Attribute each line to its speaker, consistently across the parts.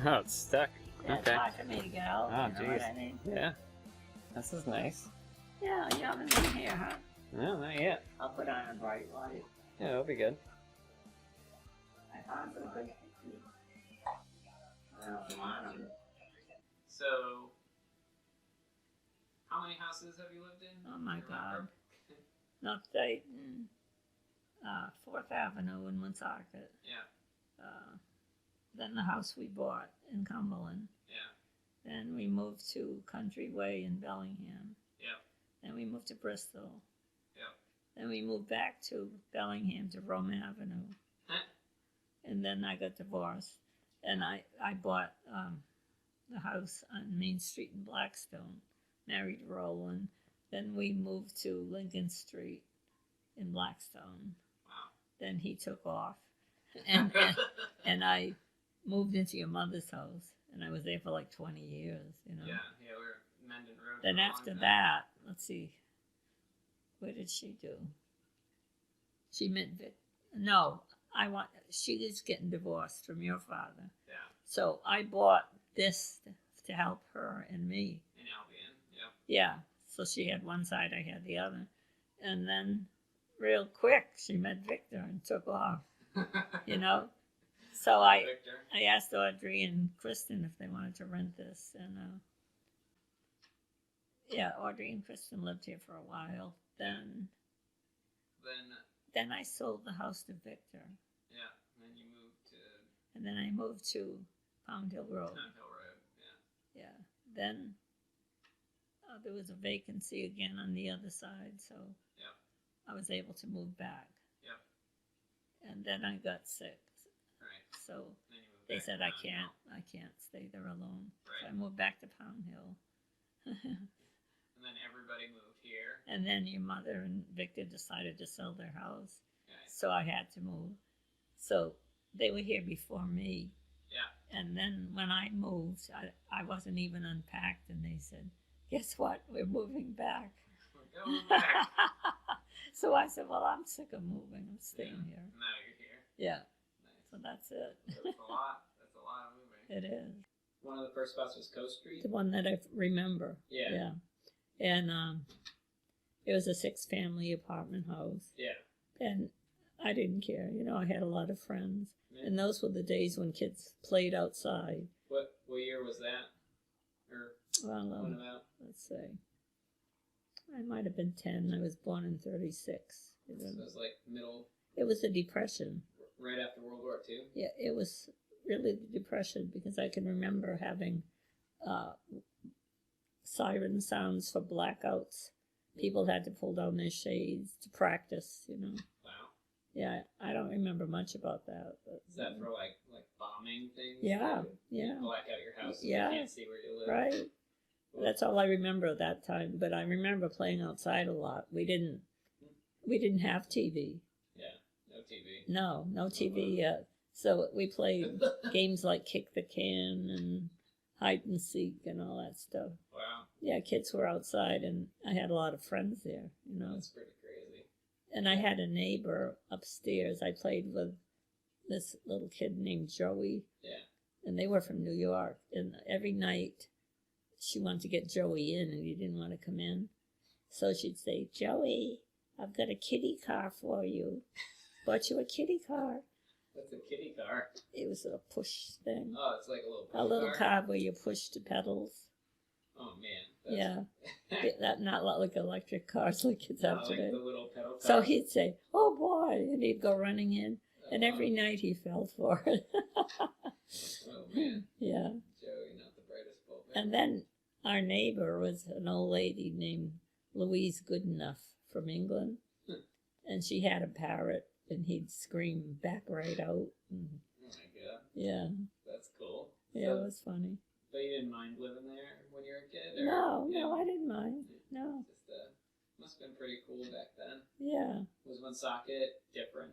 Speaker 1: Oh, it's stuck.
Speaker 2: Yeah,
Speaker 1: Okay.
Speaker 2: it's hard for me to get out.
Speaker 1: Oh,
Speaker 2: You know what
Speaker 1: jeez.
Speaker 2: I mean?
Speaker 1: Yeah. This is nice.
Speaker 2: Yeah, you haven't been here, huh?
Speaker 1: No, not yet.
Speaker 2: I'll put on a bright light.
Speaker 1: Yeah, it'll be good.
Speaker 2: I found some good. I don't want 'em.
Speaker 1: So, how many houses have you lived in?
Speaker 2: Oh my God. Not Dayton. 4th Avenue in Woonsocket.
Speaker 1: Yeah.
Speaker 2: Then the house we bought in Cumberland.
Speaker 1: Yeah.
Speaker 2: Then we moved to Country Way in Bellingham.
Speaker 1: Yeah.
Speaker 2: Then we moved to Bristol.
Speaker 1: Yeah.
Speaker 2: Then we moved back to Bellingham to Rome Avenue. And then I got divorced. And I bought the house on Main Street in Blackstone. Married Roland. Then we moved to Lincoln Street in Blackstone.
Speaker 1: Wow.
Speaker 2: Then he took off. And I moved into your mother's house. And I was there for like 20 years, you know.
Speaker 1: Yeah, we were Mendon Road.
Speaker 2: Then after that, let's see. What did she do? She met Vic. No, she is getting divorced from your father.
Speaker 1: Yeah.
Speaker 2: So I bought this to help her and me.
Speaker 1: In Albion, yep.
Speaker 2: Yeah. So she had one side, I had the other. And then real quick, she met Victor and took off, you know. So I asked Audrey and Kristen if they wanted to rent this. And yeah, Audrey and Kristen lived here for a while. Then I sold the house to Victor.
Speaker 1: Yeah, and then you moved to...
Speaker 2: And then I moved to Pound Hill Road.
Speaker 1: Pound Hill Road, yeah.
Speaker 2: Yeah. Then there was a vacancy again on the other side, so
Speaker 1: Yep.
Speaker 2: I was able to move back.
Speaker 1: Yep.
Speaker 2: And then I got sick.
Speaker 1: Right.
Speaker 2: So
Speaker 1: Then you moved
Speaker 2: they
Speaker 1: back
Speaker 2: said
Speaker 1: to
Speaker 2: I
Speaker 1: Pound
Speaker 2: can't stay there alone.
Speaker 1: Right.
Speaker 2: So I moved back to Pound Hill.
Speaker 1: Hill. And then everybody moved here.
Speaker 2: And then your mother and Victor decided to sell their house.
Speaker 1: Okay.
Speaker 2: So I had to move. So they were here before me.
Speaker 1: Yeah.
Speaker 2: And then when I moved, I wasn't even unpacked, and they said, guess what? We're moving back.
Speaker 1: We're going back.
Speaker 2: So I said, well, I'm sick of moving. I'm staying here.
Speaker 1: Now you're here.
Speaker 2: Yeah.
Speaker 1: Nice.
Speaker 2: So that's it.
Speaker 1: That's a lot. That's a lot of moving.
Speaker 2: It is.
Speaker 1: One of the first spots was Coast Street.
Speaker 2: The one that I remember.
Speaker 1: Yeah.
Speaker 2: Yeah. And it was a 6-family apartment house.
Speaker 1: Yeah.
Speaker 2: And I didn't care. You know, I had a lot of friends.
Speaker 1: Yeah.
Speaker 2: And those were the days when kids played outside.
Speaker 1: What year was that? Or
Speaker 2: Well,
Speaker 1: what about?
Speaker 2: let's see. I might have been 10. I was born in 36.
Speaker 1: So it was like middle,
Speaker 2: It was the Depression.
Speaker 1: right after World War II.
Speaker 2: Yeah, it was really the Depression, because I can remember having siren sounds for blackouts. People had to pull down their shades to practice, you know.
Speaker 1: Wow.
Speaker 2: Yeah, I don't remember much about that. But,
Speaker 1: Is that for like bombing things?
Speaker 2: Yeah,
Speaker 1: Like,
Speaker 2: yeah.
Speaker 1: you black out your house so
Speaker 2: Yeah.
Speaker 1: they can't see where you live.
Speaker 2: Right. That's all I remember at that time. But I remember playing outside a lot. We didn't have TV.
Speaker 1: Yeah, no TV.
Speaker 2: No TV yet. So we played games like Kick the Can and hide and seek and all that stuff.
Speaker 1: Wow,
Speaker 2: Yeah, kids were outside, and I had a lot of friends there, you know.
Speaker 1: that's pretty crazy.
Speaker 2: And I had a neighbor upstairs. I played with this little kid named Joey.
Speaker 1: Yeah.
Speaker 2: And they were from New York. And every night she wanted to get Joey in, and he didn't want to come in. So she'd say, Joey, I've got a kitty car for you. Bought you a kitty car.
Speaker 1: What's a kitty car?
Speaker 2: It was a push thing.
Speaker 1: Oh, it's like a little.
Speaker 2: A little car where you push the pedals.
Speaker 1: Oh man.
Speaker 2: Yeah. Not like electric cars like kids have
Speaker 1: Not
Speaker 2: today.
Speaker 1: like the little pedal car.
Speaker 2: So he'd say, oh boy, and he'd go running in. And every night he fell for it.
Speaker 1: Oh man.
Speaker 2: Yeah.
Speaker 1: Joey, not the brightest bulb.
Speaker 2: And then our neighbor was an old lady named Louise Goodenough from England. And she had a parrot, and he'd scream back right out. And,
Speaker 1: Oh my god.
Speaker 2: yeah.
Speaker 1: That's cool.
Speaker 2: Yeah,
Speaker 1: So,
Speaker 2: it was funny.
Speaker 1: but you didn't mind living there when you were a kid? Or,
Speaker 2: No, I didn't mind. No.
Speaker 1: Just must have been pretty cool back then.
Speaker 2: Yeah.
Speaker 1: Was Woonsocket different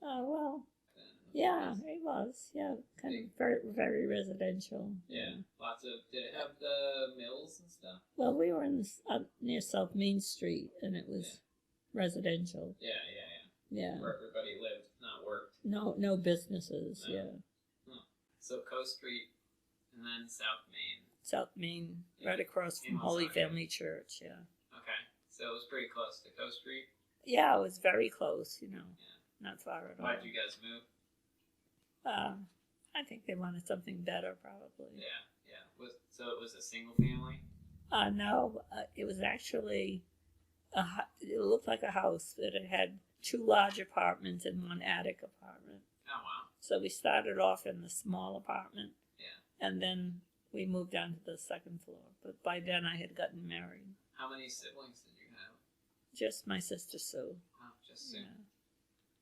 Speaker 2: Well,
Speaker 1: then?
Speaker 2: yeah, it was. Yeah, kind of very, very residential.
Speaker 1: Yeah, lots of. Did it have the mills and stuff?
Speaker 2: Well, we were up near South Main Street, and it was residential.
Speaker 1: Yeah.
Speaker 2: Yeah.
Speaker 1: Where everybody lived, not worked.
Speaker 2: No businesses.
Speaker 1: No.
Speaker 2: Yeah.
Speaker 1: So Coast Street And then South Main.
Speaker 2: South Main, right across from
Speaker 1: In
Speaker 2: Holy
Speaker 1: Woonsocket.
Speaker 2: Family Church, yeah.
Speaker 1: Okay. So it was pretty close to Coast Street.
Speaker 2: Yeah, it was very close,
Speaker 1: Yeah.
Speaker 2: not far at all.
Speaker 1: Why'd you guys move?
Speaker 2: I think they wanted something better, probably.
Speaker 1: Yeah. So it was a single family?
Speaker 2: No, it was actually, it looked like a house, but it had 2 large apartments and 1 attic apartment.
Speaker 1: Oh, wow.
Speaker 2: So we started off in the small apartment.
Speaker 1: Yeah.
Speaker 2: And then we moved down to the 2nd floor. But by then I had gotten married.
Speaker 1: How many siblings did you have?
Speaker 2: Just my sister Sue.
Speaker 1: Oh, just Sue.
Speaker 2: Yeah.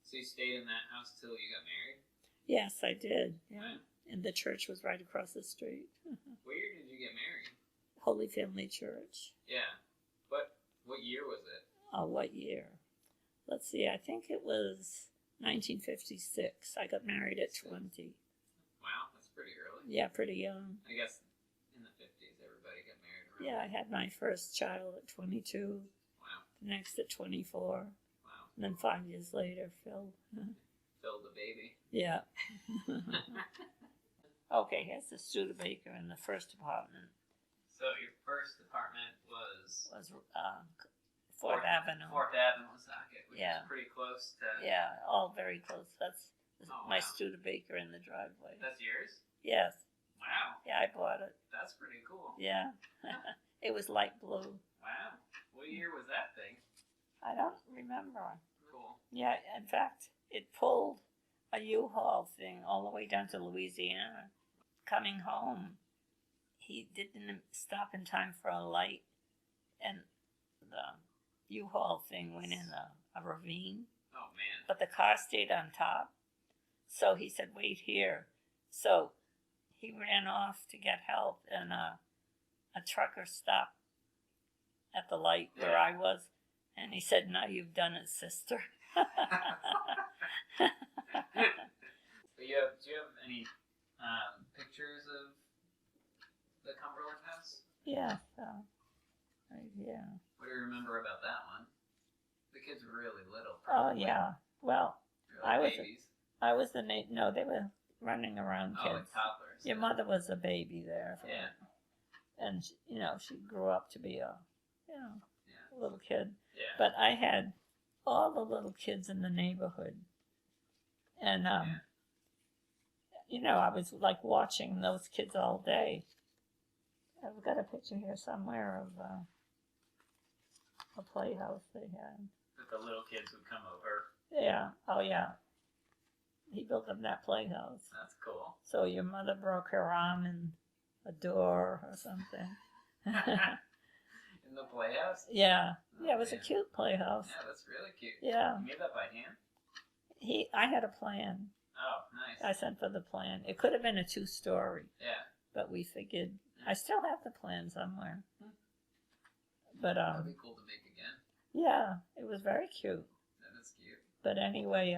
Speaker 1: So you stayed in that house till you got married?
Speaker 2: Yes, I did. Yeah.
Speaker 1: Wow.
Speaker 2: And the church was right across the street.
Speaker 1: What year did you get married?
Speaker 2: Holy Family Church.
Speaker 1: Yeah. What year was it?
Speaker 2: Oh, what year? Let's see. I think it was 1956. I got married at 20.
Speaker 1: Wow, that's pretty early.
Speaker 2: Yeah, pretty young.
Speaker 1: I guess in the 50s everybody got married around.
Speaker 2: Yeah, I had my first child at 22.
Speaker 1: Wow.
Speaker 2: The next at 24.
Speaker 1: Wow.
Speaker 2: And then 5 years later, Phil.
Speaker 1: Phil the baby.
Speaker 2: Yeah. Okay, here's the Studebaker in the first apartment.
Speaker 1: So your first apartment was
Speaker 2: 4th Avenue.
Speaker 1: 4th Avenue, Woonsocket, which
Speaker 2: Yeah.
Speaker 1: is pretty close to...
Speaker 2: Yeah, all very close. That's
Speaker 1: Oh,
Speaker 2: my
Speaker 1: wow.
Speaker 2: Studebaker in the driveway.
Speaker 1: That's yours?
Speaker 2: Yes.
Speaker 1: Wow.
Speaker 2: Yeah, I bought it.
Speaker 1: That's pretty cool.
Speaker 2: Yeah. It was light blue.
Speaker 1: Wow. What year was that thing?
Speaker 2: I don't remember.
Speaker 1: Cool.
Speaker 2: Yeah, in fact, it pulled a U-Haul thing all the way down to Louisiana. Coming home, he didn't stop in time for a light, and the U-Haul thing went in a ravine,
Speaker 1: Oh, man.
Speaker 2: but the car stayed on top. So he said, wait here. So he ran off to get help, and a trucker stopped at the light where I was, and he said, now you've done it, sister.
Speaker 1: Do you have any pictures of the Cumberland house?
Speaker 2: Yeah, right here.
Speaker 1: What do you remember about that one? The kids were really little.
Speaker 2: Oh,
Speaker 1: probably.
Speaker 2: yeah. Well,
Speaker 1: They were
Speaker 2: I
Speaker 1: like
Speaker 2: was-
Speaker 1: babies.
Speaker 2: I was the no, they were running around
Speaker 1: Oh,
Speaker 2: kids.
Speaker 1: like toddlers.
Speaker 2: Your mother was a baby there.
Speaker 1: Yeah.
Speaker 2: And, she grew up to be a
Speaker 1: Yeah.
Speaker 2: little kid.
Speaker 1: Yeah.
Speaker 2: But I had all the little kids in the neighborhood. And, I was like watching those kids all day. I've got a picture here somewhere of a playhouse they had.
Speaker 1: That the little kids would come over.
Speaker 2: Yeah. Oh, yeah. He built them that playhouse.
Speaker 1: That's cool.
Speaker 2: So your mother broke her arm in a door or something.
Speaker 1: In the playhouse?
Speaker 2: Yeah.
Speaker 1: Oh,
Speaker 2: Yeah, it was a
Speaker 1: man.
Speaker 2: cute playhouse.
Speaker 1: Yeah, that's really cute.
Speaker 2: Yeah.
Speaker 1: You made that by hand?
Speaker 2: I had a plan.
Speaker 1: Oh, nice.
Speaker 2: I sent for the plan. It could have been a 2-story,
Speaker 1: Yeah.
Speaker 2: but we figured I still have the plan somewhere. But
Speaker 1: That'd be cool to make again.
Speaker 2: yeah, it was very cute.
Speaker 1: That is cute.
Speaker 2: But anyway,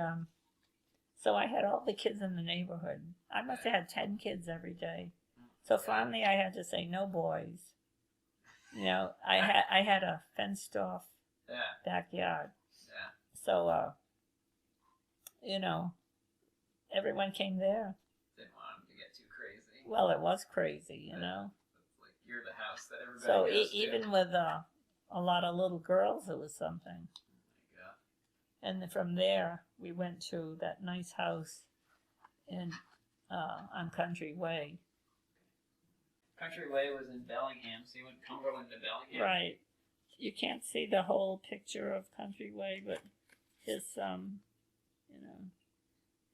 Speaker 2: so I had all the kids in the neighborhood. I must have had 10 kids every day. So finally I had to say no boys. I had a fenced off
Speaker 1: Yeah.
Speaker 2: backyard.
Speaker 1: Yeah.
Speaker 2: So everyone came there.
Speaker 1: Didn't want them to get too crazy.
Speaker 2: Well, it was crazy,
Speaker 1: It's like you're the house that everybody
Speaker 2: So
Speaker 1: goes to.
Speaker 2: even with a lot of little girls, it was something.
Speaker 1: Oh my God.
Speaker 2: And then from there, we went to that nice house on Country Way.
Speaker 1: Country Way was in Bellingham, so you went Cumberland to Bellingham.
Speaker 2: Right. You can't see the whole picture of Country Way, but it's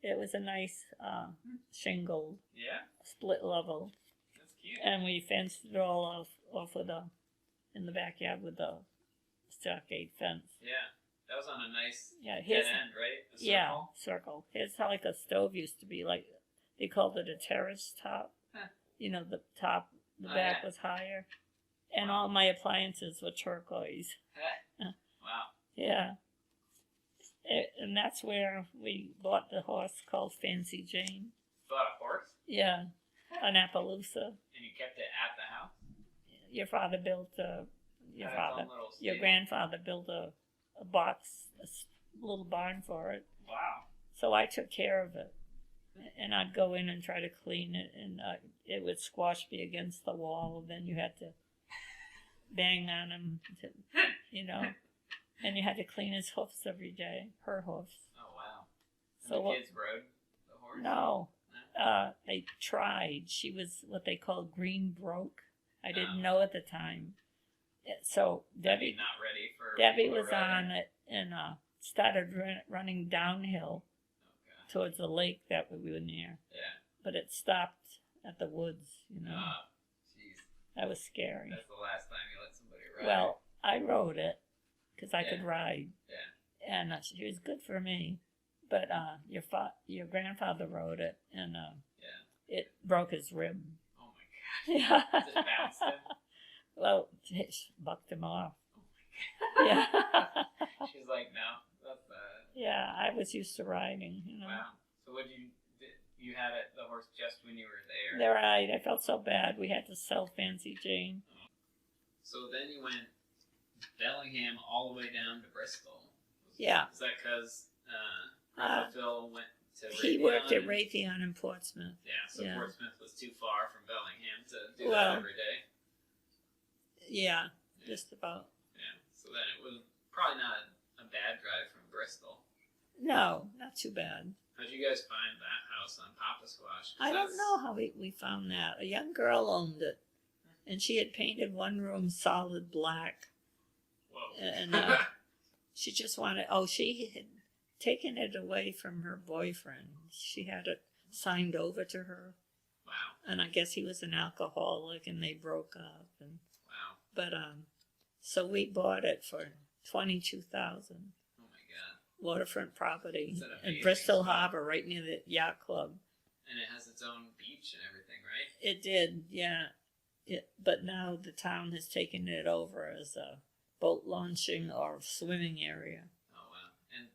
Speaker 2: it was a nice shingled
Speaker 1: Yeah,
Speaker 2: split level,
Speaker 1: that's cute.
Speaker 2: and we fenced it all off with in the backyard with the stockade fence.
Speaker 1: Yeah, that was on a nice
Speaker 2: Yeah,
Speaker 1: dead
Speaker 2: here's
Speaker 1: end, right? A circle?
Speaker 2: yeah circle. Here's how like a stove used to be. Like they called it a terrace top.
Speaker 1: Huh.
Speaker 2: The top, the
Speaker 1: Oh,
Speaker 2: back
Speaker 1: yeah.
Speaker 2: was higher, and
Speaker 1: Wow.
Speaker 2: all my appliances were turquoise.
Speaker 1: Wow.
Speaker 2: Yeah. And that's where we bought the horse called Fancy Jane.
Speaker 1: Bought a horse,
Speaker 2: Yeah, an Appaloosa.
Speaker 1: and you kept it at the house.
Speaker 2: Your father built
Speaker 1: Had its own little
Speaker 2: your
Speaker 1: stable.
Speaker 2: grandfather built a box, little barn for it.
Speaker 1: Wow.
Speaker 2: So I took care of it. and I'd go in and try to clean it, and it would squash me against the wall. Then you had to bang on him, and you had to clean his hoofs every day, her hoofs.
Speaker 1: Oh wow! And
Speaker 2: So
Speaker 1: the kids rode the horse.
Speaker 2: No, they tried. She was what they call green broke. I didn't know at the time. So Debbie,
Speaker 1: not ready for
Speaker 2: Debbie was
Speaker 1: riding.
Speaker 2: on it and started running downhill towards the lake that we were near.
Speaker 1: Yeah.
Speaker 2: But it stopped at the woods,
Speaker 1: Jeez.
Speaker 2: That was scary.
Speaker 1: That's the last time you let somebody ride.
Speaker 2: Well, I rode it because I could ride.
Speaker 1: Yeah.
Speaker 2: And she was good for me. But your grandfather rode it, and it broke his rib.
Speaker 1: Oh my god.
Speaker 2: Yeah.
Speaker 1: Just bounced him.
Speaker 2: Well, it bucked him off.
Speaker 1: Oh my god.
Speaker 2: Yeah.
Speaker 1: She's like, no, that's
Speaker 2: Yeah, I was used to riding.
Speaker 1: Wow. So what you had the horse just when you were there?
Speaker 2: They're right. I felt so bad. We had to sell Fancy Jane.
Speaker 1: So then you went Bellingham all the way down to Bristol.
Speaker 2: Yeah.
Speaker 1: Is that because Phil went to Raytheon?
Speaker 2: He worked at Raytheon in Portsmouth.
Speaker 1: Yeah, so
Speaker 2: Yeah.
Speaker 1: Portsmouth was too far from Bellingham to do
Speaker 2: Well,
Speaker 1: that every day.
Speaker 2: Yeah, just about.
Speaker 1: Yeah, so then it was probably not a bad drive from Bristol.
Speaker 2: No, not too bad.
Speaker 1: How'd you guys find that house on Papa Squash?
Speaker 2: I don't know how we found that. A young girl owned it, and she had painted one room solid black.
Speaker 1: Whoa.
Speaker 2: And she just wanted, she had taken it away from her boyfriend. She had it signed over to her.
Speaker 1: Wow.
Speaker 2: And I guess he was an alcoholic, and they broke up. And
Speaker 1: wow.
Speaker 2: But so we bought it for $22,000.
Speaker 1: Oh my god.
Speaker 2: Waterfront property in
Speaker 1: amazing
Speaker 2: Bristol
Speaker 1: spot?
Speaker 2: Harbor, right near the yacht club.
Speaker 1: And it has its own beach and everything, right?
Speaker 2: It did, yeah. But now the town has taken it over as a boat launching or swimming area.
Speaker 1: Oh wow. And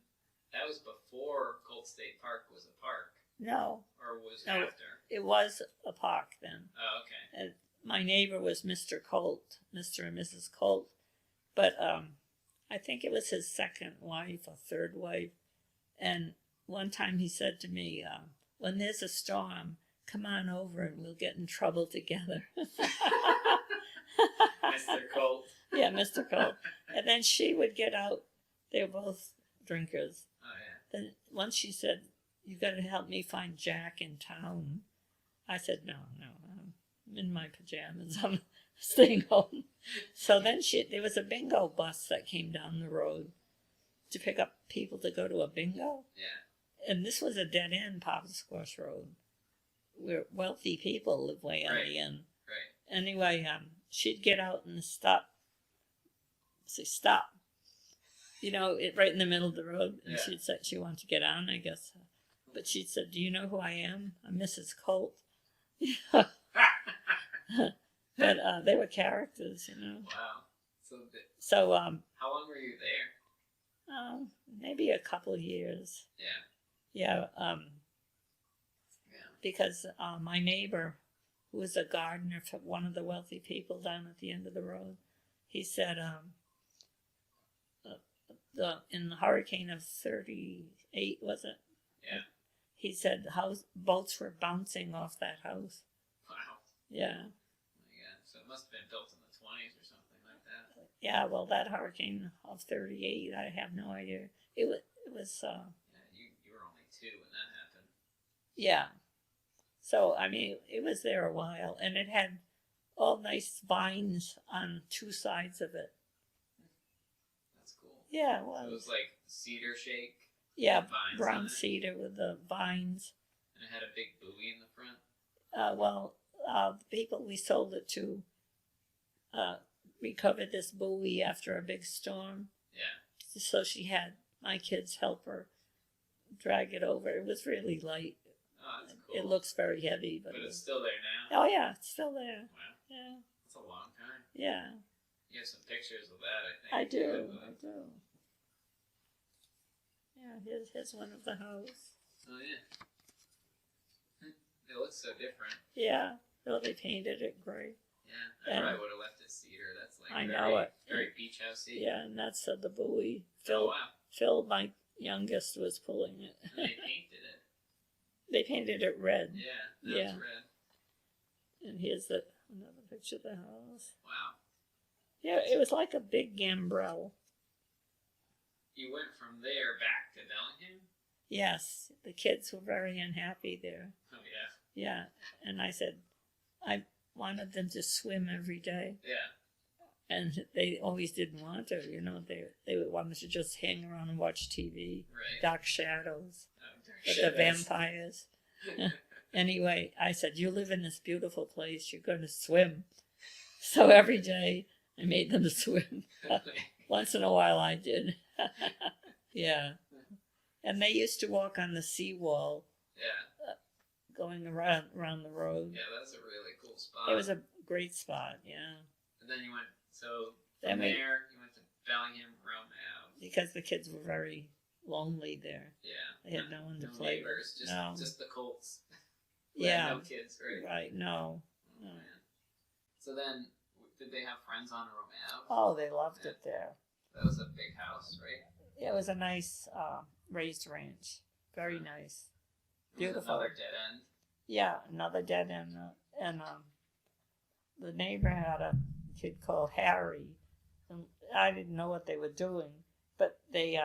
Speaker 1: that was before Colt State Park was a park.
Speaker 2: No,
Speaker 1: Or was
Speaker 2: No.
Speaker 1: after?
Speaker 2: it was a park then.
Speaker 1: Oh, okay.
Speaker 2: And my neighbor was Mr. Colt, Mr. and Mrs. Colt. But I think it was his second wife or third wife. And one time he said to me, when there's a storm, come on over and we'll get in trouble together.
Speaker 1: Mr. Colt.
Speaker 2: Yeah, Mr. Colt. And then she would get out. They were both drinkers.
Speaker 1: Oh yeah.
Speaker 2: Then once she said, "You got to help me find Jack in town." I said, "No, I'm in my pajamas. I'm staying home." So then there was a bingo bus that came down the road to pick up people to go to a bingo.
Speaker 1: Yeah.
Speaker 2: And this was a dead end, Papa Squash Road, where wealthy people live way on the end.
Speaker 1: Right.
Speaker 2: Anyway, she'd get out and stop. Say, stop. Right in the middle of the road. And she'd say she wanted to get on, I guess. But she said, "Do you know who I am? I'm Mrs. Colt." But they were characters,
Speaker 1: Wow.
Speaker 2: So,
Speaker 1: how long were you there?
Speaker 2: maybe a couple of years.
Speaker 1: Yeah.
Speaker 2: Yeah, because my neighbor, who was a gardener for one of the wealthy people down at the end of the road, he said, in the hurricane of 38, was it?
Speaker 1: Yeah.
Speaker 2: He said boats were bouncing off that house.
Speaker 1: Wow.
Speaker 2: Yeah.
Speaker 1: Oh my god. So it must have been built in the 20s or something like that.
Speaker 2: Yeah, well, that hurricane of 38, I have no idea. It was
Speaker 1: Yeah, you were only 2 when that happened.
Speaker 2: yeah. So, I mean, it was there a while, and it had all nice vines on 2 sides of it.
Speaker 1: That's cool.
Speaker 2: Yeah,
Speaker 1: So it was like cedar shake.
Speaker 2: Yeah,
Speaker 1: Vines on
Speaker 2: brown
Speaker 1: it?
Speaker 2: cedar with the vines.
Speaker 1: And it had a big buoy in the front.
Speaker 2: The people we sold it to recovered this buoy after a big storm.
Speaker 1: Yeah.
Speaker 2: So she had my kids help her drag it over. It was really light.
Speaker 1: Oh, that's cool.
Speaker 2: It looks very heavy, but
Speaker 1: it's still there now.
Speaker 2: oh yeah, it's still there.
Speaker 1: Wow.
Speaker 2: Yeah,
Speaker 1: That's a long time.
Speaker 2: yeah.
Speaker 1: You have some pictures of that, I think.
Speaker 2: I do.
Speaker 1: too.
Speaker 2: I do. Yeah, here's one of the house.
Speaker 1: Oh yeah. It looks so different.
Speaker 2: Yeah, well, they painted it gray.
Speaker 1: Yeah, I
Speaker 2: And-
Speaker 1: probably would have left it cedar. That's like
Speaker 2: I
Speaker 1: very,
Speaker 2: know it.
Speaker 1: very beach housey.
Speaker 2: Yeah, and that's the buoy.
Speaker 1: Oh wow.
Speaker 2: Phil, my youngest, was pulling it.
Speaker 1: And they painted it.
Speaker 2: They painted it red.
Speaker 1: Yeah,
Speaker 2: Yeah.
Speaker 1: that's red.
Speaker 2: And here's another picture of the house.
Speaker 1: Wow.
Speaker 2: Yeah, it was like a big gambrel.
Speaker 1: You went from there back to Bellingham?
Speaker 2: Yes, the kids were very unhappy there.
Speaker 1: Oh, yeah.
Speaker 2: Yeah, and I said I wanted them to swim every day.
Speaker 1: Yeah.
Speaker 2: And they always didn't want to, they wanted to just hang around and watch TV.
Speaker 1: Right.
Speaker 2: Dark Shadows.
Speaker 1: Oh, dark
Speaker 2: But
Speaker 1: shadows.
Speaker 2: the vampires. Anyway, I said, you live in this beautiful place, you're going to swim. So every day I made them swim. Once in a while I did. Yeah. And they used to walk on the seawall.
Speaker 1: Yeah.
Speaker 2: Going around the road.
Speaker 1: Yeah, that's a really cool spot.
Speaker 2: It was a great spot, yeah.
Speaker 1: And then you went, so
Speaker 2: Then
Speaker 1: from
Speaker 2: we-
Speaker 1: there, you went to Bellingham, Rome Ave.
Speaker 2: Because the kids were very lonely there.
Speaker 1: Yeah.
Speaker 2: They had no one to
Speaker 1: No
Speaker 2: play
Speaker 1: neighbors,
Speaker 2: with.
Speaker 1: just,
Speaker 2: No.
Speaker 1: just the Colts.
Speaker 2: Yeah.
Speaker 1: No kids, right?
Speaker 2: Right, no.
Speaker 1: Oh, man. So then, did they have friends on Rome Ave?
Speaker 2: Oh, they loved it there.
Speaker 1: That was a big house, right?
Speaker 2: It was a nice raised ranch. Very nice.
Speaker 1: It was
Speaker 2: Beautiful.
Speaker 1: another dead end.
Speaker 2: Yeah, another dead end. And the neighbor had a kid called Harry. And I didn't know what they were doing, but they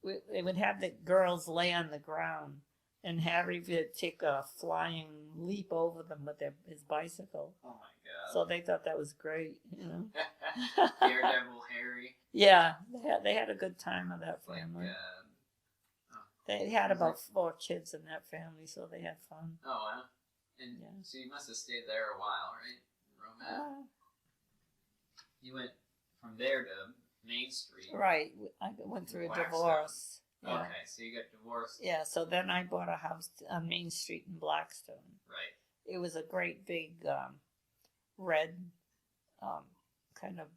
Speaker 2: would have the girls lay on the ground, and Harry would take a flying leap over them with his bicycle.
Speaker 1: Oh my god.
Speaker 2: So they thought that was great,
Speaker 1: Daredevil Harry.
Speaker 2: Yeah, they had a good time with that
Speaker 1: Like,
Speaker 2: family. They had
Speaker 1: Was
Speaker 2: about 4 kids in that family, so they had fun.
Speaker 1: oh wow. And
Speaker 2: Yeah.
Speaker 1: so you must have stayed there a while, right? Rome Ave. You went from there to Main Street.
Speaker 2: Right, I went through a
Speaker 1: Blackstone.
Speaker 2: divorce. Yeah.
Speaker 1: Okay, so you got divorced.
Speaker 2: Yeah, so then I bought a house on Main Street in Blackstone.
Speaker 1: Right.
Speaker 2: It was a great big red, kind of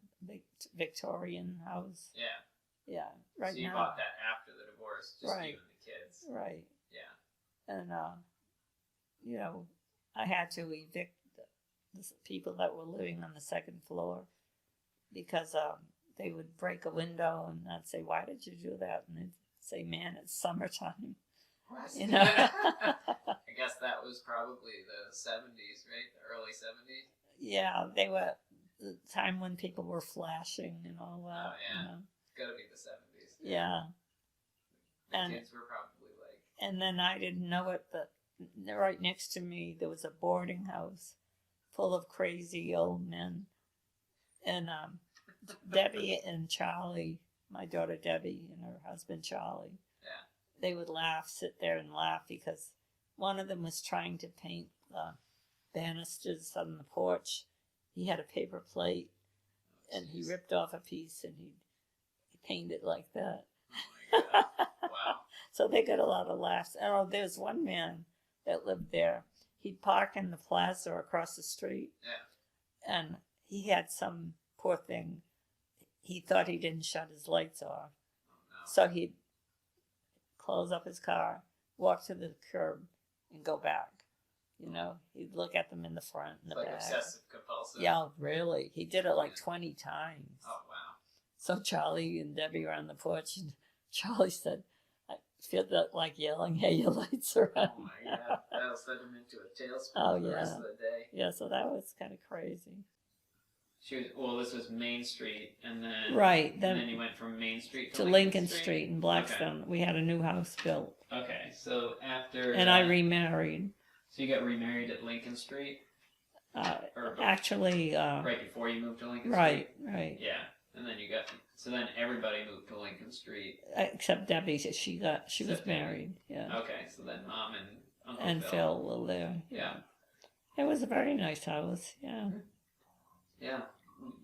Speaker 2: Victorian house.
Speaker 1: Yeah.
Speaker 2: Yeah, right
Speaker 1: so you
Speaker 2: now.
Speaker 1: bought that after the divorce, just
Speaker 2: Right.
Speaker 1: you and the kids.
Speaker 2: Right,
Speaker 1: Yeah.
Speaker 2: and I had to evict the people that were living on the second floor because they would break a window, and I'd say, "Why did you do that?" And they'd say, "Man, it's summertime."
Speaker 1: What?
Speaker 2: You know?
Speaker 1: I guess that was probably the 70s, right? The early 70s.
Speaker 2: Yeah, they were the time when people were flashing and all that.
Speaker 1: Oh, yeah.
Speaker 2: You know?
Speaker 1: It's gotta be the 70s.
Speaker 2: Yeah.
Speaker 1: The
Speaker 2: And-
Speaker 1: kids were probably like,
Speaker 2: And then I didn't know it, but right next to me there was a boarding house full of crazy old men. And Debbie and Charlie, my daughter Debbie and her husband Charlie,
Speaker 1: yeah.
Speaker 2: they would sit there and laugh because one of them was trying to paint the banisters on the porch. He had a paper plate and he
Speaker 1: Jeez.
Speaker 2: ripped off a piece and he painted like that.
Speaker 1: Oh my god. Wow.
Speaker 2: So they got a lot of laughs. Oh, there's one man that lived there. He'd park in the plaza across the street.
Speaker 1: Yeah.
Speaker 2: And he had some poor thing. He thought he didn't shut his lights off.
Speaker 1: Oh no.
Speaker 2: So he'd close up his car, walk to the curb, and go back. He'd look at them in the front and the
Speaker 1: Like
Speaker 2: back.
Speaker 1: obsessive compulsive.
Speaker 2: Yeah, really. He did it like
Speaker 1: Yeah.
Speaker 2: 20 times.
Speaker 1: Oh wow.
Speaker 2: So Charlie and Debbie were on the porch, and Charlie said, "I feel like yelling, hey, your lights are on."
Speaker 1: Oh my god. That'll send him into a tailspin
Speaker 2: Oh,
Speaker 1: for the rest
Speaker 2: yeah.
Speaker 1: of the day.
Speaker 2: Yeah, so that was kind of crazy.
Speaker 1: This was Main Street, and then
Speaker 2: Right,
Speaker 1: and
Speaker 2: then
Speaker 1: then you went from Main Street
Speaker 2: to Lincoln Street in Blackstone. We had a new house built,
Speaker 1: Okay, so after
Speaker 2: and I remarried.
Speaker 1: so you got remarried at Lincoln Street, or
Speaker 2: Actually,
Speaker 1: right before you moved to Lincoln
Speaker 2: right,
Speaker 1: Street. Yeah, and then then everybody moved to Lincoln Street.
Speaker 2: except Debbie, she was
Speaker 1: Except Debbie.
Speaker 2: married. Yeah,
Speaker 1: Okay, so then Mom and Uncle
Speaker 2: and Phil were there.
Speaker 1: Yeah.
Speaker 2: It was a very nice house. Yeah.
Speaker 1: Yeah.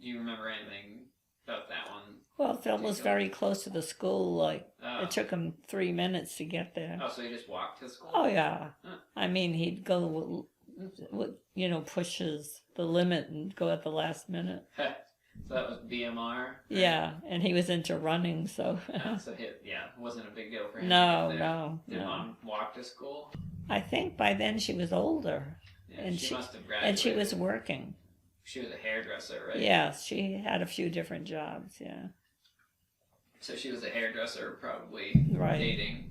Speaker 1: Do you remember anything about that one?
Speaker 2: Well, Phil was very close to the school. Like
Speaker 1: Oh.
Speaker 2: it took him 3 minutes to get there.
Speaker 1: Oh, so you just walked to school?
Speaker 2: Oh yeah.
Speaker 1: Huh.
Speaker 2: I mean, he'd go, pushes the limit and go at the last minute.
Speaker 1: So that was BMR?
Speaker 2: Yeah, and he was into running, so.
Speaker 1: So it wasn't a big deal for him.
Speaker 2: No,
Speaker 1: to get there.
Speaker 2: no,
Speaker 1: Did
Speaker 2: no.
Speaker 1: Mom walk to school?
Speaker 2: I think by then she was older,
Speaker 1: Yeah,
Speaker 2: And
Speaker 1: she
Speaker 2: she-
Speaker 1: must have graduated.
Speaker 2: and she was working.
Speaker 1: She was a hairdresser, right?
Speaker 2: Yes, she had a few different jobs. Yeah,
Speaker 1: So she was a hairdresser, probably
Speaker 2: Right.
Speaker 1: dating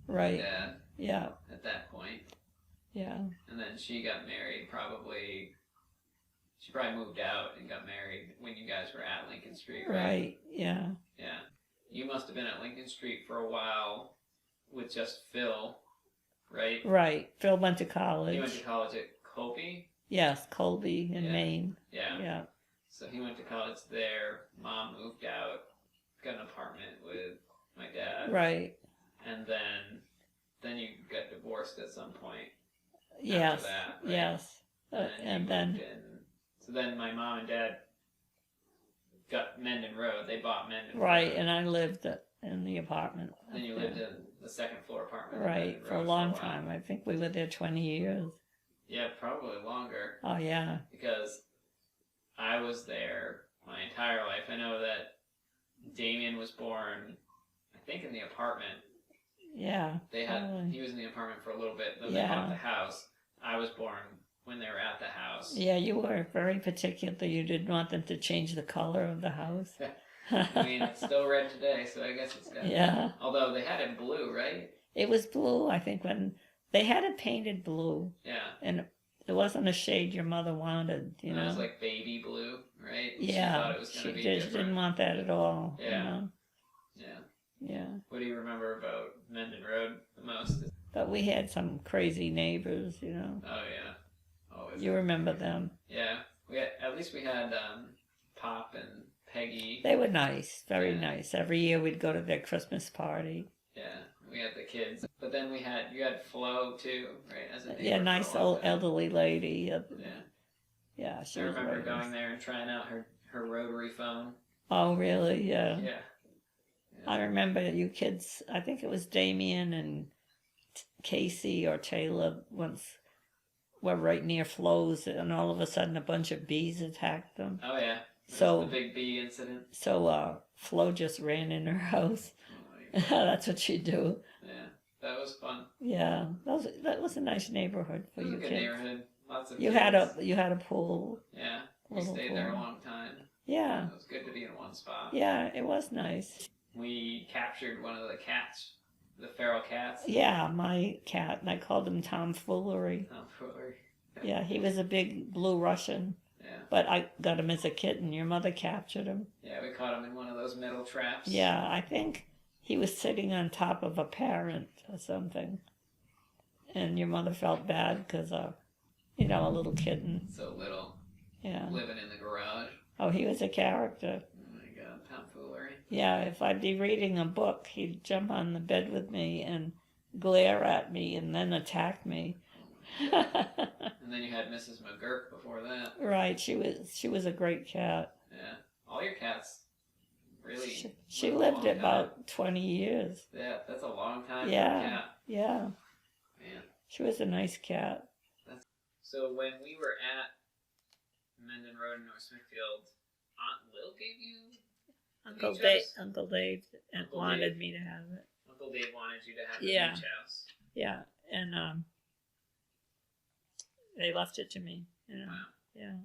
Speaker 2: right.
Speaker 1: Dad.
Speaker 2: Yeah.
Speaker 1: At that point.
Speaker 2: Yeah.
Speaker 1: And then she got married she probably moved out and got married when you guys were at Lincoln Street, right?
Speaker 2: Right, yeah.
Speaker 1: Yeah. You must have been at Lincoln Street for a while with just Phil, right?
Speaker 2: Right. Phil went to college.
Speaker 1: He went to college at Colby?
Speaker 2: Yes, Colby in Maine.
Speaker 1: Yeah.
Speaker 2: Yeah.
Speaker 1: So he went to college there. Mom moved out, got an apartment with my dad.
Speaker 2: Right.
Speaker 1: And then you got divorced at some point.
Speaker 2: Yes.
Speaker 1: After that, right?
Speaker 2: Yes. And then
Speaker 1: so then my mom and dad got Mendon Road. They bought Mendon
Speaker 2: right,
Speaker 1: Road.
Speaker 2: and I lived in the apartment.
Speaker 1: Then you lived in the second floor apartment.
Speaker 2: Right, for a long time. I think we were there 20 years.
Speaker 1: Yeah, probably longer.
Speaker 2: Oh, yeah.
Speaker 1: Because I was there my entire life. I know that Damien was born, I think, in the apartment.
Speaker 2: Yeah.
Speaker 1: He was in the apartment for a little bit, then they bought the house. I was born when they were at the house.
Speaker 2: Yeah, you were very particular. You didn't want them to change the color of the house.
Speaker 1: I mean, it's still red today, so I guess it's got...
Speaker 2: Yeah.
Speaker 1: Although they had it blue, right?
Speaker 2: It was blue, I think, when... They had it painted blue.
Speaker 1: Yeah.
Speaker 2: And it wasn't a shade your mother wanted, you know?
Speaker 1: It was like baby blue, right?
Speaker 2: Yeah.
Speaker 1: She thought it was going to be different.
Speaker 2: She didn't want that at all.
Speaker 1: Yeah.
Speaker 2: You know?
Speaker 1: Yeah.
Speaker 2: Yeah.
Speaker 1: What do you remember about Mendon Road the most?
Speaker 2: But we had some crazy neighbors, you know?
Speaker 1: Oh, yeah. Always.
Speaker 2: You remember them?
Speaker 1: Yeah. At least we had Pop and Peggy.
Speaker 2: They were nice, very nice. Every year we'd go to their Christmas party.
Speaker 1: Yeah, we had the kids. But then you had Flo too, right? As a neighbor.
Speaker 2: Yeah, nice old elderly lady.
Speaker 1: Yeah.
Speaker 2: Yeah,
Speaker 1: I remember going there and trying out her rotary phone.
Speaker 2: Oh, really? Yeah.
Speaker 1: Yeah.
Speaker 2: I remember you kids, I think it was Damien and Casey or Taylor once were right near Flo's, and all of a sudden a bunch of bees attacked them.
Speaker 1: Oh, yeah.
Speaker 2: So
Speaker 1: the big bee incident.
Speaker 2: So Flo just ran in her house. Oh, that's what she'd do.
Speaker 1: Yeah, that was fun.
Speaker 2: Yeah, that was a nice neighborhood for you kids. It was a good neighborhood.
Speaker 1: Lots of
Speaker 2: you
Speaker 1: kids.
Speaker 2: You had a pool.
Speaker 1: Yeah, we stayed there a long time.
Speaker 2: Yeah.
Speaker 1: It was good to be in one spot.
Speaker 2: Yeah, it was nice.
Speaker 1: We captured one of the cats, the feral cats.
Speaker 2: Yeah, my cat, and I called him Tomfoolery.
Speaker 1: Tomfoolery.
Speaker 2: Yeah, he was a big blue Russian.
Speaker 1: Yeah.
Speaker 2: But I got him as a kitten. Your mother captured him.
Speaker 1: Yeah, we caught him in one of those metal traps.
Speaker 2: Yeah, I think he was sitting on top of a parent or something. And your mother felt bad because, a little kitten.
Speaker 1: So little.
Speaker 2: Yeah.
Speaker 1: Living in the garage.
Speaker 2: Oh, he was a character.
Speaker 1: Oh my God, tomfoolery.
Speaker 2: Yeah, if I'd be reading a book, he'd jump on the bed with me and glare at me and then attack me.
Speaker 1: And then you had Mrs. McGurk before that.
Speaker 2: Right, she was a great cat.
Speaker 1: Yeah, all your cats really.
Speaker 2: She lived about 20 years.
Speaker 1: Yeah, that's a long time for a cat.
Speaker 2: Yeah.
Speaker 1: Man.
Speaker 2: She was a nice cat.
Speaker 1: So when we were at Mendon Road in North Smithfield, Aunt Lil gave you
Speaker 2: Uncle Dave wanted me to have it.
Speaker 1: Uncle Dave wanted you to have the beach house.
Speaker 2: Yeah, and they left it to me.
Speaker 1: Wow.
Speaker 2: Yeah.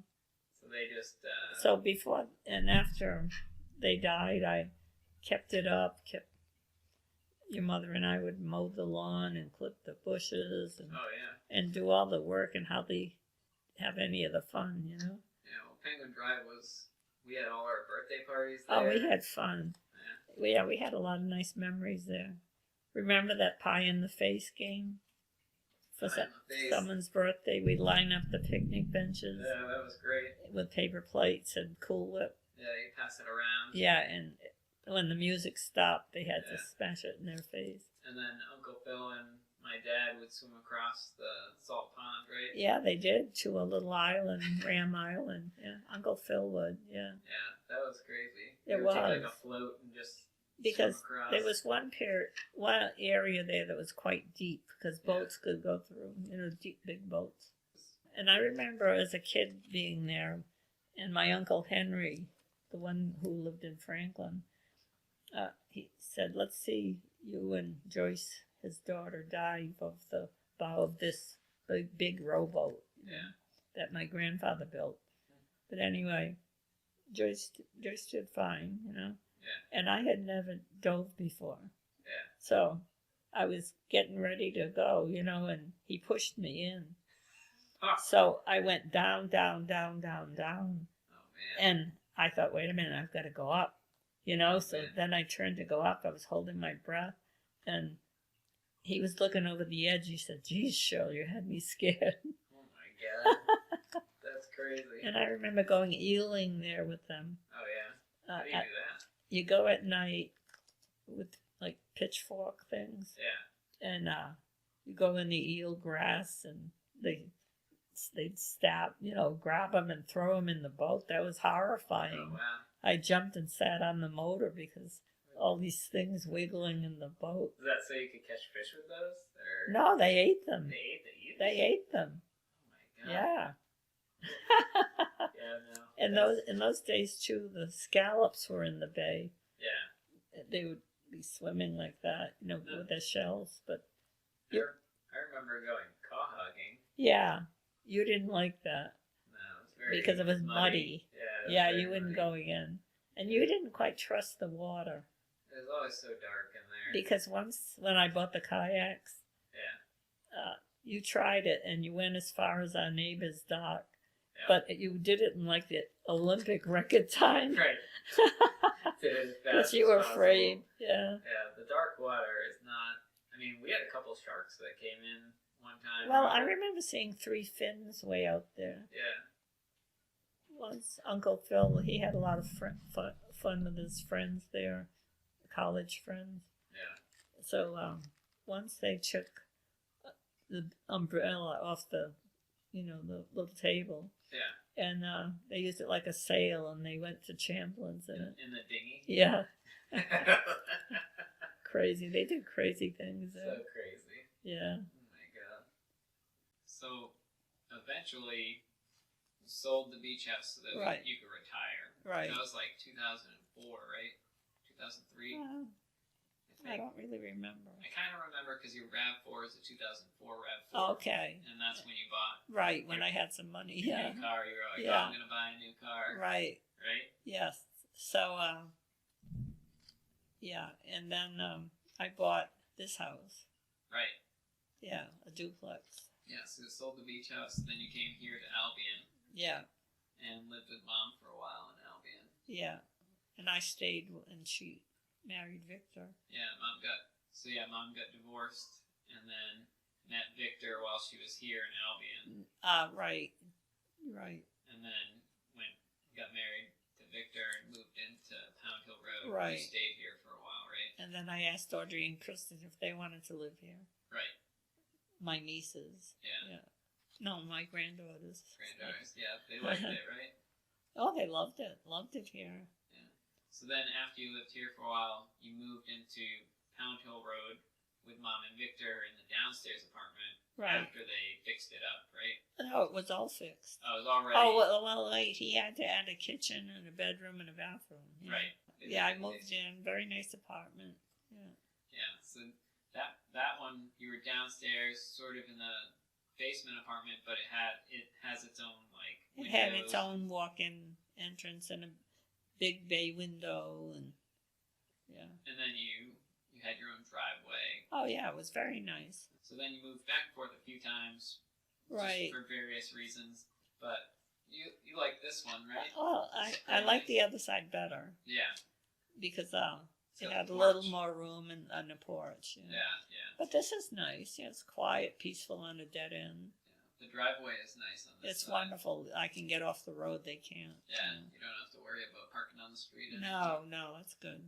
Speaker 1: So they just.
Speaker 2: So before and after they died, I kept it up. Your mother and I would mow the lawn and clip the bushes and do all the work and hardly have any of the fun,
Speaker 1: Yeah, well, Penguin Drive we had all our birthday parties there.
Speaker 2: Oh, we had fun. Yeah, we had a lot of nice memories there. Remember that pie in the face game? For someone's birthday, we'd line up the picnic benches.
Speaker 1: Yeah, that was great.
Speaker 2: With paper plates and Cool Whip.
Speaker 1: Yeah, you pass it around.
Speaker 2: Yeah, and when the music stopped, they had to smash it in their face.
Speaker 1: And then Uncle Phil and my dad would swim across the salt pond, right?
Speaker 2: Yeah, they did, to a little island, Ram Island. Yeah, Uncle Phil would, yeah.
Speaker 1: Yeah, that was crazy.
Speaker 2: It was.
Speaker 1: Take like a float and just
Speaker 2: because
Speaker 1: swim across.
Speaker 2: There was one area there that was quite deep, because boats could go through, deep, big boats. And I remember as a kid being there, and my Uncle Henry, the one who lived in Franklin, he said, let's see you and Joyce, his daughter, dive of the bow of this big rowboat that my grandfather built. But anyway, Joyce did fine, Yeah. And I had never dove before.
Speaker 1: Yeah.
Speaker 2: So I was getting ready to go, and he pushed me in.
Speaker 1: Oh,
Speaker 2: So I went down, down, down, down, down.
Speaker 1: man.
Speaker 2: And I thought, wait a minute, I've got to go up. So
Speaker 1: man.
Speaker 2: then I turned to go up. I was holding my breath. And he was looking over the edge. He said, geez, Cheryl, you had me scared.
Speaker 1: Oh, my God. That's crazy.
Speaker 2: And I remember going eeling there with them.
Speaker 1: Oh, yeah. How do you do that?
Speaker 2: You go at night with, like, pitchfork things.
Speaker 1: Yeah.
Speaker 2: And you go in the eel grass, and they'd stab, grab them and throw them in the boat. That was horrifying.
Speaker 1: Oh, wow.
Speaker 2: I jumped and sat on the motor because all these things wiggling in the boat.
Speaker 1: Is that so you could catch fish with those? Or...
Speaker 2: No, they ate them.
Speaker 1: They ate the eels?
Speaker 2: They ate them.
Speaker 1: Oh, my God.
Speaker 2: Yeah.
Speaker 1: Yeah, no.
Speaker 2: In those days too, the scallops were in the bay.
Speaker 1: Yeah.
Speaker 2: They would be swimming like that, with their shells. But
Speaker 1: I remember going caw hogging.
Speaker 2: yeah, you didn't like that.
Speaker 1: No, it was very
Speaker 2: because it was muddy.
Speaker 1: Yeah,
Speaker 2: you wouldn't go in, and you didn't quite trust the water.
Speaker 1: It was always so dark in there.
Speaker 2: Because once when I bought the kayaks, you tried it and you went as far as our neighbor's dock. Yeah. But you did it in like the Olympic record time.
Speaker 1: Right. Did it as fast
Speaker 2: because you were
Speaker 1: as
Speaker 2: afraid. Yeah.
Speaker 1: Yeah, the dark water is not... I mean, we had a couple sharks that came in one time.
Speaker 2: Well, I remember seeing 3 fins way out there.
Speaker 1: Yeah.
Speaker 2: Once Uncle Phil, he had a lot of fun with his friends there, college friends.
Speaker 1: Yeah.
Speaker 2: So once they took the umbrella off the little table.
Speaker 1: Yeah.
Speaker 2: And they used it like a sail, and they went to Champlin's in it.
Speaker 1: In the dinghy?
Speaker 2: Yeah. Crazy. They did crazy things there.
Speaker 1: So crazy.
Speaker 2: Yeah.
Speaker 1: Oh my God. So eventually you sold the beach house so that you could retire.
Speaker 2: Right.
Speaker 1: That was like 2004, right? 2003?
Speaker 2: I don't really remember.
Speaker 1: I kind of remember because your RAV4 is a 2004 RAV4.
Speaker 2: Okay.
Speaker 1: And that's when you bought.
Speaker 2: Right, when I had some money, yeah.
Speaker 1: New car, you were like, I'm going to buy a new car.
Speaker 2: Right.
Speaker 1: Right?
Speaker 2: Yes. So, and then I bought this house.
Speaker 1: Right.
Speaker 2: Yeah, a duplex.
Speaker 1: Yeah, so you sold the beach house, then you came here to Albion.
Speaker 2: Yeah.
Speaker 1: And lived with Mom for a while in Albion.
Speaker 2: Yeah. And I stayed, and she married Victor.
Speaker 1: Yeah, Mom got divorced and then met Victor while she was here in Albion.
Speaker 2: Right.
Speaker 1: And then got married to Victor and moved into Pound Hill Road.
Speaker 2: Right.
Speaker 1: You stayed here for a while, right?
Speaker 2: And then I asked Audrey and Kristen if they wanted to live here.
Speaker 1: Right.
Speaker 2: My nieces.
Speaker 1: Yeah.
Speaker 2: No, my granddaughters.
Speaker 1: Yeah, they liked it, right?
Speaker 2: Oh, they loved it. Loved it here.
Speaker 1: So then after you lived here for a while, you moved into Pound Hill Road with Mom and Victor in the downstairs apartment after they fixed it up, right?
Speaker 2: No, it was all fixed.
Speaker 1: Oh, it was already...
Speaker 2: Oh, well, he had to add a kitchen and a bedroom and a bathroom. Yeah.
Speaker 1: Right.
Speaker 2: Yeah, I moved in. Very nice apartment. Yeah.
Speaker 1: Yeah, so that one, you were downstairs, sort of in the basement apartment, but it has its own, like, windows.
Speaker 2: It had its own walk-in entrance and a big bay window, and
Speaker 1: and then you had your own driveway.
Speaker 2: Oh yeah, it was very nice.
Speaker 1: So then you moved back and forth a few times,
Speaker 2: right,
Speaker 1: just for various reasons. But you like this one, right?
Speaker 2: Well, I like the other side better.
Speaker 1: Yeah,
Speaker 2: because it had a little more room and a porch.
Speaker 1: Yeah.
Speaker 2: But this is nice. Yeah, it's quiet, peaceful on a dead end.
Speaker 1: The driveway is nice on this
Speaker 2: side. It's wonderful. I can get off the road. They can't.
Speaker 1: Yeah, you don't have to worry about parking on the street.
Speaker 2: No, that's good.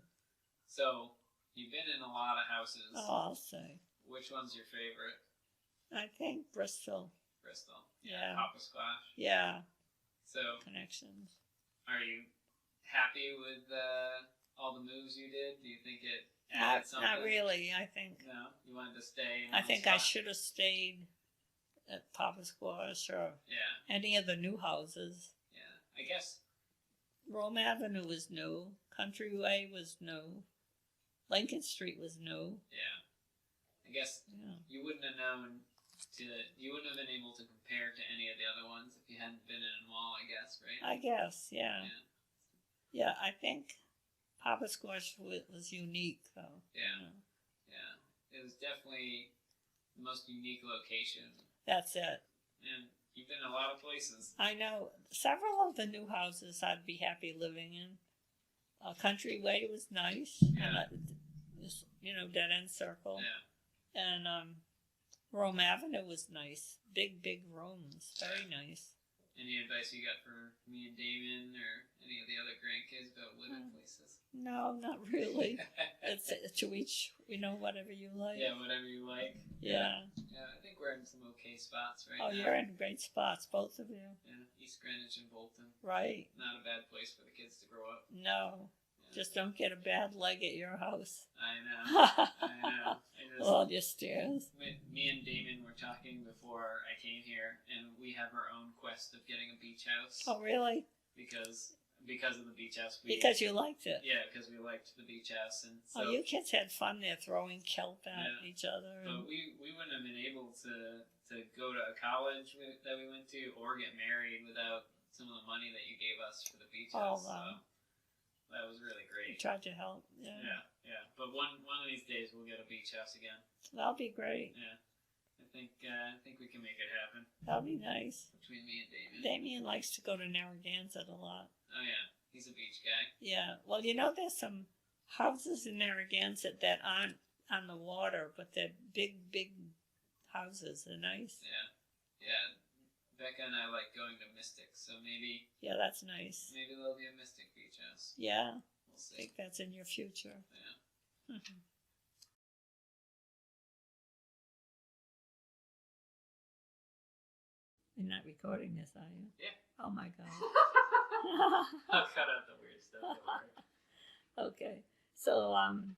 Speaker 1: So, you've been in a lot of houses.
Speaker 2: Oh, I'll say.
Speaker 1: Which one's your favorite?
Speaker 2: I think Bristol.
Speaker 1: Yeah. Papa Squash.
Speaker 2: Yeah.
Speaker 1: So,
Speaker 2: Connections.
Speaker 1: Are you happy with all the moves you did? Do you think it added something?
Speaker 2: Not really. I think.
Speaker 1: No? You wanted to stay in
Speaker 2: I think
Speaker 1: spot?
Speaker 2: I should have stayed at Papa Squash or any of the new houses.
Speaker 1: Yeah, I guess.
Speaker 2: Rome Avenue was new. Countryway was new. Lincoln Street was new.
Speaker 1: Yeah. I guess you wouldn't have you wouldn't have been able to compare to any of the other ones if you hadn't been in them all, I guess, right?
Speaker 2: I guess, yeah. Yeah, I think Papa Squash was unique, though.
Speaker 1: Yeah. Yeah. it was definitely the most unique location.
Speaker 2: That's it.
Speaker 1: And you've been a lot of places.
Speaker 2: I know. Several of the new houses I'd be happy living in. Country Way was nice.
Speaker 1: Yeah.
Speaker 2: And dead end circle.
Speaker 1: Yeah.
Speaker 2: And Rome Avenue was nice. Big rooms. Very nice.
Speaker 1: Any advice you got for me and Damon or any of the other grandkids about living places?
Speaker 2: No, not really. It's to each, whatever you like.
Speaker 1: Yeah, whatever you like.
Speaker 2: Yeah.
Speaker 1: Yeah, I think we're in some okay spots right now.
Speaker 2: Oh, you're in great spots, both of you.
Speaker 1: Yeah, East Greenwich and Bolton.
Speaker 2: Right.
Speaker 1: Not a bad place for the kids to grow up.
Speaker 2: No.
Speaker 1: Yeah.
Speaker 2: Just don't get a bad leg at your house.
Speaker 1: I know.
Speaker 2: All your stairs.
Speaker 1: Me and Damon were talking before I came here, and we have our own quest of getting a beach house.
Speaker 2: Oh, really?
Speaker 1: Because of the beach house.
Speaker 2: Because you liked it.
Speaker 1: Yeah, because we liked the beach house, and so.
Speaker 2: You kids had fun there throwing kelp at each other.
Speaker 1: But we wouldn't have been able to go to a college that we went to or get married without some of the money that you gave us for the beach house.
Speaker 2: Wow.
Speaker 1: So that was really great.
Speaker 2: You tried to help. Yeah.
Speaker 1: Yeah. But one of these days we'll get a beach house again.
Speaker 2: That'll be great.
Speaker 1: Yeah. I think we can make it happen.
Speaker 2: That'll be nice.
Speaker 1: Between me and Damien.
Speaker 2: Damien likes to go to Narragansett a lot.
Speaker 1: Oh yeah, he's a beach guy.
Speaker 2: Yeah. Well, there's some houses in Narragansett that aren't on the water, but they're big houses. They're nice.
Speaker 1: Yeah. Becca and I like going to Mystic, so maybe.
Speaker 2: Yeah, that's nice.
Speaker 1: Maybe there'll be a Mystic beach house.
Speaker 2: Yeah.
Speaker 1: We'll see.
Speaker 2: I think that's in your future.
Speaker 1: Yeah.
Speaker 2: You're not recording this, are you?
Speaker 1: Yeah.
Speaker 2: Oh my God.
Speaker 1: I'll cut out the weird stuff.
Speaker 2: Okay. So,